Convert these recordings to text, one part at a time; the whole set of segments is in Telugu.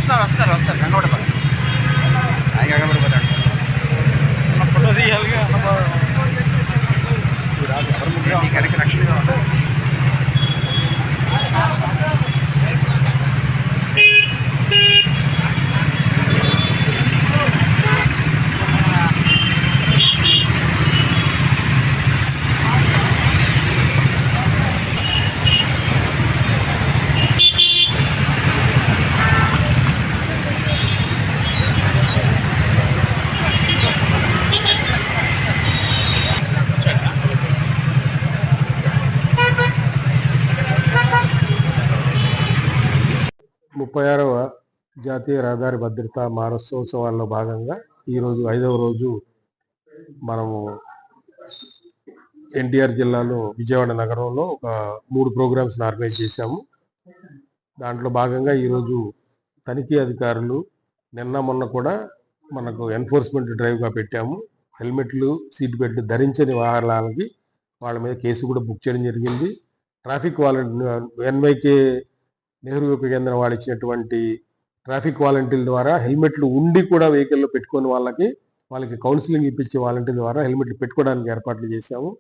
వస్తారు కనబడతారు ఆయన కనబడిపోతాడు ఫోటో తీయాలిగా కడికి రక్షణగా ఉంటారు. ముప్పై 6వ జాతీయ రహదారి భద్రతా మానసోత్సవాల్లో భాగంగా ఈరోజు 5వ రోజు మనము ఎన్టీఆర్ జిల్లాలో విజయవాడ నగరంలో ఒక 3 ప్రోగ్రామ్స్ని ఆర్గనైజ్ చేశాము. దాంట్లో భాగంగా ఈరోజు తనిఖీ అధికారులు నిన్న మొన్న కూడా మనకు ఎన్ఫోర్స్మెంట్ డ్రైవ్గా పెట్టాము. హెల్మెట్లు, సీట్ బెల్ట్ ధరించని వాహనాలకి వాళ్ళ మీద కేసు కూడా బుక్ చేయడం జరిగింది. ట్రాఫిక్ ఎన్వైకే నెహ్రూ యువక కేంద్రం వాళ్ళు ఇచ్చినటువంటి ట్రాఫిక్ వాలంటీర్ల ద్వారా హెల్మెట్లు ఉండి కూడా వెహికల్లో పెట్టుకుని వాళ్ళకి కౌన్సిలింగ్ ఇప్పించే వాలంటీర్ ద్వారా హెల్మెట్లు పెట్టుకోవడానికి ఏర్పాట్లు చేశాము.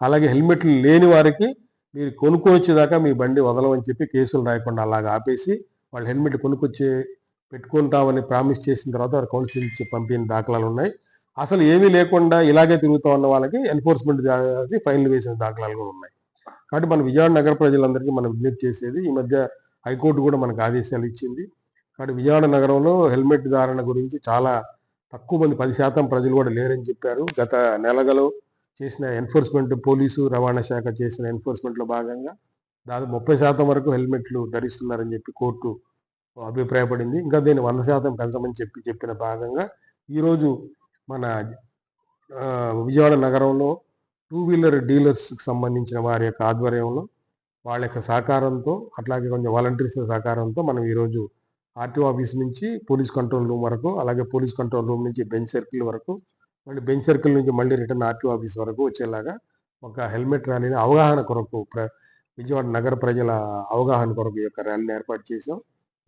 అలాగే హెల్మెట్లు లేని వారికి మీరు కొనుక్కొని వచ్చేదాకా మీ బండి వదలమని చెప్పి కేసులు రాయకుండా అలాగా ఆపేసి వాళ్ళు హెల్మెట్ పెట్టుకుంటామని ప్రామిస్ చేసిన తర్వాత వారు కౌన్సిలింగ్ ఇచ్చి పంపిన దాఖలాలు ఉన్నాయి. అసలు ఏమీ లేకుండా ఇలాగే తిరుగుతూ ఉన్న వాళ్ళకి ఎన్ఫోర్స్మెంట్ చేసి ఫైన్లు వేసిన దాఖలాలు కూడా ఉన్నాయి. కాబట్టి మన విజయవాడ నగర ప్రజలందరికీ మనం విజ్ఞప్తి చేసేది, ఈ మధ్య హైకోర్టు కూడా మనకు ఆదేశాలు ఇచ్చింది. కాబట్టి విజయవాడ నగరంలో హెల్మెట్ ధారణ గురించి చాలా తక్కువ మంది 10% ప్రజలు కూడా లేరని చెప్పారు. గత నెలలలో చేసిన ఎన్ఫోర్స్మెంట్, పోలీసు రవాణా శాఖ చేసిన ఎన్ఫోర్స్మెంట్లో భాగంగా దాదాపు 30% వరకు హెల్మెట్లు ధరిస్తున్నారని చెప్పి కోర్టు అభిప్రాయపడింది. ఇంకా దీన్ని 100% పెంచమని చెప్పిన భాగంగా ఈరోజు మన విజయవాడ నగరంలో 2 వీలర్ డీలర్స్కి సంబంధించిన వారి యొక్క ఆధ్వర్యంలో వాళ్ళ యొక్క సహకారంతో, అట్లాగే కొంచెం వాలంటీర్స్ సహకారంతో మనం ఈరోజు ఆర్టీఓ ఆఫీస్ నుంచి పోలీస్ కంట్రోల్ రూమ్ వరకు, అలాగే పోలీస్ కంట్రోల్ రూమ్ నుంచి బెంచ్ సర్కిల్ వరకు, మళ్ళీ బెంచ్ సర్కిల్ నుంచి మళ్ళీ రిటర్న్ ఆర్టీఓ ఆఫీస్ వరకు వచ్చేలాగా ఒక హెల్మెట్ ర్యాలీని అవగాహన కొరకు విజయవాడ నగర ప్రజల అవగాహన కొరకు ఈ యొక్క ర్యాలీని ఏర్పాటు చేసాం.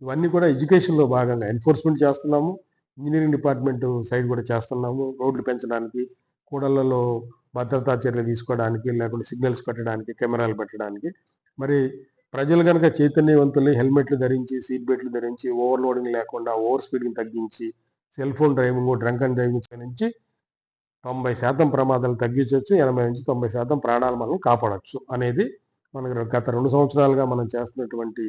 ఇవన్నీ కూడా ఎడ్యుకేషన్లో భాగంగా ఎన్ఫోర్స్మెంట్ చేస్తున్నాము, ఇంజనీరింగ్ డిపార్ట్మెంట్ సైడ్ కూడా చేస్తున్నాము. రోడ్లు పెంచడానికి, కూడళ్లలో భద్రతా చర్యలు తీసుకోవడానికి, లేకుంటే సిగ్నల్స్ పెట్టడానికి, కెమెరాలు పెట్టడానికి. మరి ప్రజలు కనుక చైతన్యవంతుల్ని హెల్మెట్లు ధరించి, సీట్ బెల్ట్లు ధరించి, ఓవర్లోడింగ్ లేకుండా ఓవర్ స్పీడ్ని తగ్గించి, cell phone driving, drunk and driving నుంచి 90% ప్రమాదాలు తగ్గించవచ్చు, 80 నుంచి 90% ప్రాణాలు మనం కాపాడవచ్చు అనేది మనకు గత 2 సంవత్సరాలుగా మనం చేస్తున్నటువంటి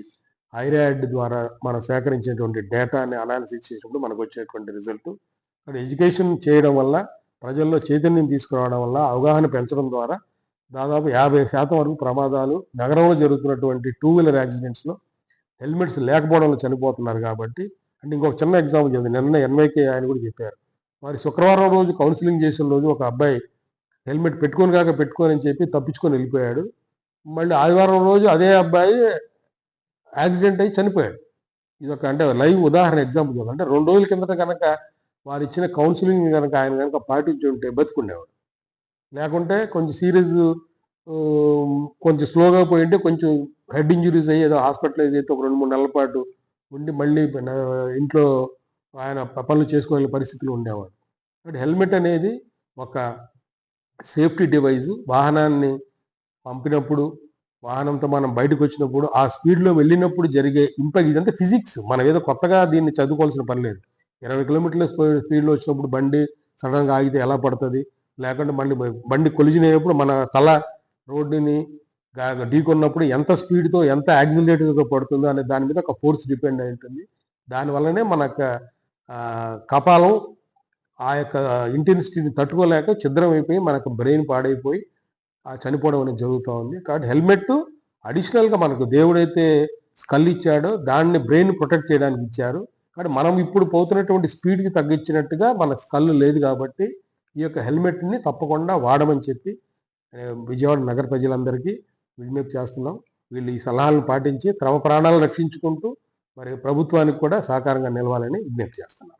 ఐరాడ్ ద్వారా మనం సేకరించినటువంటి డేటాని అనాలిసిస్ చేసినప్పుడు మనకు వచ్చినటువంటి రిజల్ట్. ఎడ్యుకేషన్ చేయడం వల్ల, ప్రజల్లో చైతన్యం తీసుకురావడం వల్ల, అవగాహన పెంచడం ద్వారా దాదాపు 50% వరకు ప్రమాదాలు నగరంలో జరుగుతున్నటువంటి 2 వీలర్ యాక్సిడెంట్స్లో హెల్మెట్స్ లేకపోవడంలో చనిపోతున్నారు. కాబట్టి అంటే ఇంకొక చిన్న ఎగ్జాంపుల్ చెప్పింది, నిన్న ఎన్వైకే ఆయన కూడా చెప్పారు. మరి శుక్రవారం రోజు కౌన్సిలింగ్ చేసిన రోజు ఒక అబ్బాయి హెల్మెట్ పెట్టుకొని అని చెప్పి తప్పించుకొని వెళ్ళిపోయాడు. మళ్ళీ ఆదివారం రోజు అదే అబ్బాయి యాక్సిడెంట్ అయ్యి చనిపోయాడు. ఇది ఒక అంటే లైవ్ ఉదాహరణ ఎగ్జాంపుల్ చెప్పాలి. అంటే 2 రోజుల కిందట కనుక వారు ఇచ్చిన కౌన్సిలింగ్ కనుక ఆయన కనుక పాటించి ఉంటే బతుకుండేవాడు. లేకుంటే కొంచెం సీరియస్, కొంచెం స్లోగా పోయింటే కొంచెం హెడ్ ఇంజురీస్ అయ్యి ఏదో హాస్పిటలైజ్ అయితే ఒక 2-3 నెలల పాటు ఉండి మళ్ళీ ఇంట్లో ఆయన పనులు చేసుకునే పరిస్థితులు ఉండేవాడు. అంటే హెల్మెట్ అనేది ఒక సేఫ్టీ డివైజు. వాహనాన్ని పంపినప్పుడు, వాహనంతో మనం బయటకు వచ్చినప్పుడు, ఆ స్పీడ్లో వెళ్ళినప్పుడు జరిగే ఇంపాక్ట్, ఇదంతా ఫిజిక్స్. మనం ఏదో కొత్తగా దీన్ని చదువుకోవాల్సిన పని లేదు. 20 కిలోమీటర్ల స్పీడ్లో వచ్చినప్పుడు బండి సడన్గా ఆగితే ఎలా పడుతుంది, లేకుంటే మళ్ళీ బండి కొలిజన్ అయినప్పుడు మన తల రోడ్డుని ఢీకొన్నప్పుడు ఎంత స్పీడ్తో, ఎంత యాక్సిలరేటివ్గా పడుతుందో అనే దాని మీద ఒక ఫోర్స్ డిపెండ్ అయి ఉంటుంది. దానివల్లనే మన కపాలం ఆ యొక్క ఇంటెన్సిటీని తట్టుకోలేక ఛిద్రం అయిపోయి మనకు బ్రెయిన్ పాడైపోయి చనిపోవడం అనేది జరుగుతూ ఉంది. కాబట్టి హెల్మెట్ అడిషనల్గా మనకు దేవుడైతే స్కల్ ఇచ్చాడో దాన్ని బ్రెయిన్ ప్రొటెక్ట్ చేయడానికి ఇచ్చారు. కాబట్టి మనం ఇప్పుడు పోతున్నటువంటి స్పీడ్కి తగ్గించినట్టుగా మన స్కల్ లేదు. కాబట్టి ఈ యొక్క హెల్మెట్ని తప్పకుండా వాడమని చెప్పి విజయవాడ నగర ప్రజలందరికీ విజ్ఞప్తి చేస్తున్నాం. వీళ్ళు ఈ సలహాలను పాటించి తమ ప్రాణాలను రక్షించుకుంటూ మరి ప్రభుత్వానికి కూడా సహకారంగా నిలవాలని విజ్ఞప్తి చేస్తున్నాం.